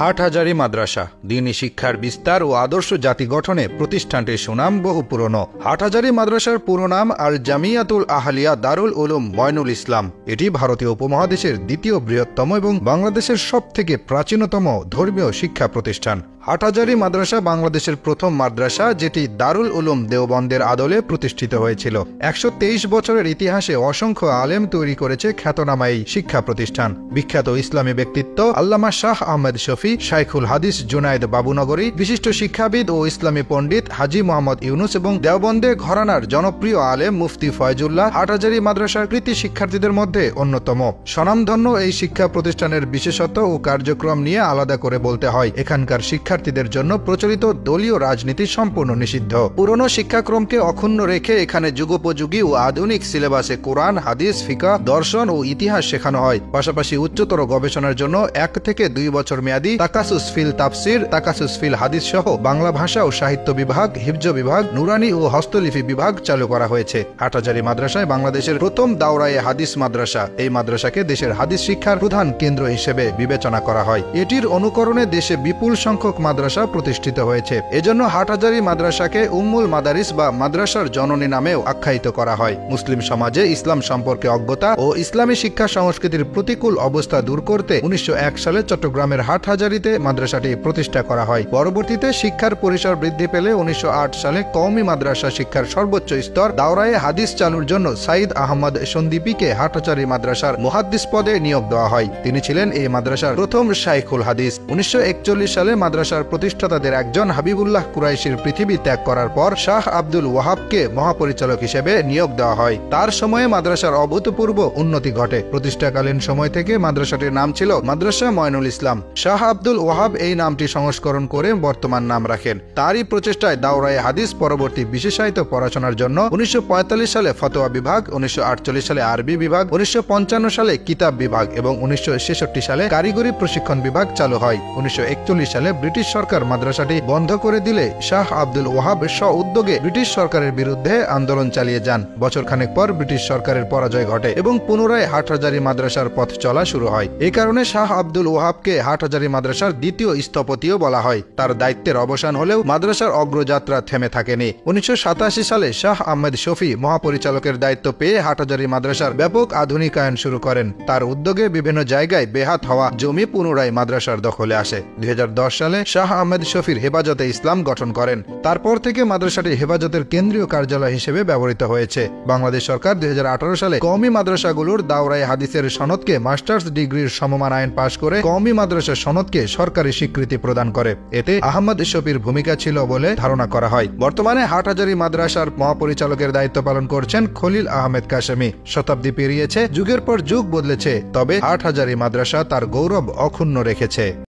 হাটহাজারী মাদ্রাসা দ্বীনী শিক্ষার বিস্তার ও আদর্শ জাতি গঠনে প্রতিষ্ঠানটির সুনাম বহু পুরনো। হাটহাজারী মাদ্রাসার পুরো নাম আল জামিয়াতুল আহলিয়া দারুল উলুম ময়নুল ইসলাম। এটি ভারতীয় উপমহাদেশের দ্বিতীয় বৃহত্তম এবং বাংলাদেশের সবথেকে প্রাচীনতম ধর্মীয় শিক্ষা প্রতিষ্ঠান। হাটহাজারী মাদ্রাসা বাংলাদেশের প্রথম মাদ্রাসা, যেটি দারুল উলুম দেওবন্দের আদলে প্রতিষ্ঠিত হয়েছিল। ১২৩ বছরের ইতিহাসে অসংখ্য আলেম তৈরি করেছে খ্যাতনামা এই শিক্ষা প্রতিষ্ঠান। বিখ্যাত ইসলামী ব্যক্তিত্ব আল্লামা শাহ আহমেদ শফি, শাইখুল হাদিস জুনায়েদ বাবুনগরী, বিশিষ্ট শিক্ষাবিদ ও ইসলামী পণ্ডিত হাজী মোহাম্মদ ইউনুস এবং দেওবন্দে ঘরানার জনপ্রিয় আলেম মুফতি ফয়জুল্লাহ হাটহাজারী মাদ্রাসার কৃতি শিক্ষার্থীদের মধ্যে অন্যতম। স্বনামধন্য এই শিক্ষা প্রতিষ্ঠানের বিশেষত্ব ও কার্যক্রম নিয়ে আলাদা করে বলতে হয়। এখানকার শিক্ষার্থীদের জন্য প্রচলিত দলীয় রাজনীতি সম্পূর্ণ নিষিদ্ধ। পুরনো শিক্ষাক্রমকে অক্ষুণ্ণ রেখে এখানে যুগোপযোগী ও আধুনিক সিলেবাসে কোরআন, হাদিস, ফিকহ, দর্শন ও ইতিহাস শেখানো হয়। পাশাপাশি উচ্চতর গবেষণার জন্য ১ থেকে ২ বছর মেয়াদী তাকাসুস ফিল তাফসির, তাকাসুস ফিল হাদিস সহ বাংলা ভাষা ও সাহিত্য বিভাগ, হিফজ বিভাগ, নুরানি ও হস্তলিপি বিভাগ চালু করা হয়েছে। হাটহাজারী মাদ্রাসায় বাংলাদেশের প্রথম দাওরায়ে হাদিস মাদ্রাসা। এই মাদ্রাসাকে দেশের হাদিস শিক্ষার প্রধান কেন্দ্র হিসেবে বিবেচনা করা হয়। এটির অনুকরণে দেশে বিপুল সংখ্যক মাদ্রাসা প্রতিষ্ঠিত হয়েছে। এজন্য হাটহাজারী মাদ্রাসাকে উম্মুল মাদারিস বা মাদ্রাসার জননী নামেও আখ্যায়িত করা হয়। মুসলিম সমাজে ইসলাম সম্পর্কে অজ্ঞতা ও ইসলামী শিক্ষা সংস্কৃতির প্রতিকূল অবস্থা দূর করতে ১৯০১ সালে চট্টগ্রামের হাটহাজারীতে মাদ্রাসাটি প্রতিষ্ঠা করা হয়। পরবর্তীতে শিক্ষার পরিসর বৃদ্ধি পেলে ১৯০৮ সালে কওমি মাদ্রাসা শিক্ষার সর্বোচ্চ স্তর দাওরায়ে হাদিস চালুর জন্য সাইদ আহমদ সন্দীপীকে হাটহাজারী মাদ্রাসার মুহাদ্দিস পদে নিয়োগ দেওয়া হয়। তিনি ছিলেন এই মাদ্রাসার প্রথম শাইখুল হাদিস। ১৯৪১ সালে মাদ্রাসার প্রতিষ্ঠাতাদের একজন হাবিবুল্লাহ কুরাইশির পৃথিবী ত্যাগ করার পর শাহ আব্দুল ওয়াহাবকে মহাপরিচালক হিসেবে নিয়োগ দেওয়া হয়। তার সময়ে মাদ্রাসার অভূতপূর্ব উন্নতি ঘটে। প্রতিষ্ঠাকালীন সময় থেকে মাদ্রাসাটির নাম ছিল মাদ্রাসা ময়নুল ইসলাম। শাহ আব্দুল ওয়াহাব এই নামটি সংস্করণ করে বর্তমান নাম রাখেন। তারই প্রচেষ্টায় দাওরায়ে হাদিস পরবর্তী বিশেষায়িত পড়াশোনার জন্য ১৯৪৫ সালে ফতোয়া বিভাগ, ১৯৪৮ সালে আরবি বিভাগ, ১৯৫৫ সালে কিতাব বিভাগ এবং ১৯৬৬ সালে কারিগরি প্রশিক্ষণ বিভাগ চালু হয়। ১৯৪১ সালে ব্রিটিশ সরকার মাদ্রাসাটি বন্ধ করে দিলে শাহ আব্দুল ওয়াহাব স্ব-উদ্যোগে ব্রিটিশ সরকারের বিরুদ্ধে আন্দোলন চালিয়ে যান। বছরখানেক পর ব্রিটিশ সরকারের পরাজয় ঘটে এবং পুনরায় হাটহাজারী মাদ্রাসার পথ চলা শুরু হয়। এই কারণে শাহ আব্দুল ওয়াহাবকে হাটহাজারী মাদ্রাসার দ্বিতীয় স্থপতিও বলা হয়। তার দায়িত্বের অবসান হলেও মাদ্রাসার অগ্রযাত্রা থেমে থাকেনি। ১৯৮৭ সালে শাহ আহমেদ শফি মহাপরিচালকের দায়িত্ব পেয়ে হাটহাজারী মাদ্রাসার ব্যাপক আধুনিকায়ন শুরু করেন। তার উদ্যোগে বিভিন্ন জায়গায় বেহাত হওয়া জমি পুনরায় মাদ্রাসার দখলে আসে। ২০১০ সালে শাহ আহমেদ শফির হেফাজতে ইসলাম গঠন করেন। তারপর থেকে মাদ্রাসাটি হেফাজতের কেন্দ্রীয় কার্যালয় হিসেবে ব্যবহৃত হয়েছে। বাংলাদেশ সরকার ২০১৮ সালে কওমি মাদ্রাসাগুলোর দাওরায়ে হাদিসের সনদকে মাস্টার্স ডিগ্রির সমমান আইন পাশ করে কওমি মাদ্রাসা সনদকে সরকারি স্বীকৃতি প্রদান করে। এতে আহমদ শফির ভূমিকা ছিল বলে ধারণা করা হয়। বর্তমানে হাটহাজারী মাদ্রাসার মহাপরিচালকের দায়িত্ব পালন করছেন খলিল আহমেদ কাশেমি। শতাব্দী পেরিয়েছে, যুগের পর যুগ বদলেছে, তবে হাটহাজারী মাদ্রাসা তার গৌরব অক্ষুণ্ণ রেখেছে।